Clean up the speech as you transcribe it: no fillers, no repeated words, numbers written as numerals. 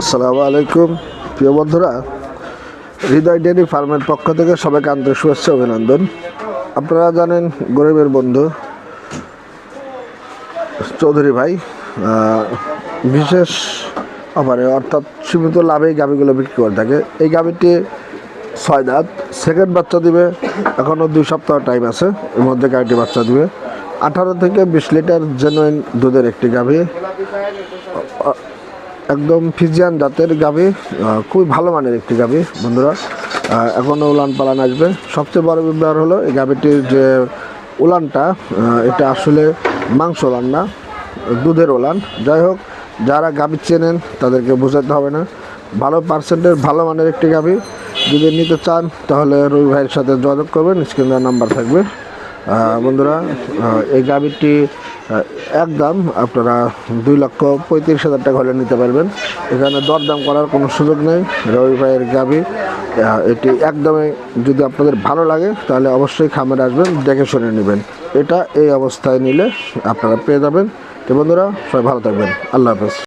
আসসালামু আলাইকুম প্রিয় বন্ধুরা, হৃদয় ডেয়ারি ফার্মের পক্ষ থেকে সবাইকে আন্তরিক শুভেচ্ছা অভিনন্দন। আপনারা জানেন গরিবের বন্ধু চৌধুরী ভাই বিশেষ অফারে অর্থাৎ সীমিত লাভে এই গাভিগুলো বিক্রি করে থাকে। এই গাভিটি 6 দাঁত, সেকেন্ড বাচ্চা দিবে। এখনও 2 সপ্তাহ টাইম আছে, এর মধ্যে গাভিটি বাচ্চা দিবে। 18 থেকে 20 লিটার জেনুইন দুধের একটি গাভি, একদম ফিজিয়ান জাতের গাভি, খুবই ভালো মানের একটি গাভি বন্ধুরা। এখনও উলান পালান আসবে। সবচেয়ে বড় ব্যাপার হলো এই গাভিটির যে উলানটা, এটা আসলে মাংস উলান না, দুধের উলান। যাই হোক, যারা গাভি চেনেন তাদেরকে বোঝাতে হবে না। ভালো পার্সেন্টের ভালো মানের একটি গাভি যদি নিতে চান তাহলে রবি ভাইয়ের সাথে যোগাযোগ করবেন, স্ক্রিনে নাম্বার থাকবে। বন্ধুরা, এই গাভিটি একদম আপনারা 2,35,000 টাকা হলে নিতে পারবেন। এখানে দরদাম করার কোনো সুযোগ নেই। রবি ভাইয়ের গাভি এটি একদমই, যদি আপনাদের ভালো লাগে তাহলে অবশ্যই খামারে আসবেন, দেখে শুনে নেবেন। এটা এই অবস্থায় নিলে আপনারা পেয়ে যাবেন। তো বন্ধুরা, সবাই ভালো থাকবেন। আল্লাহ হাফেজ।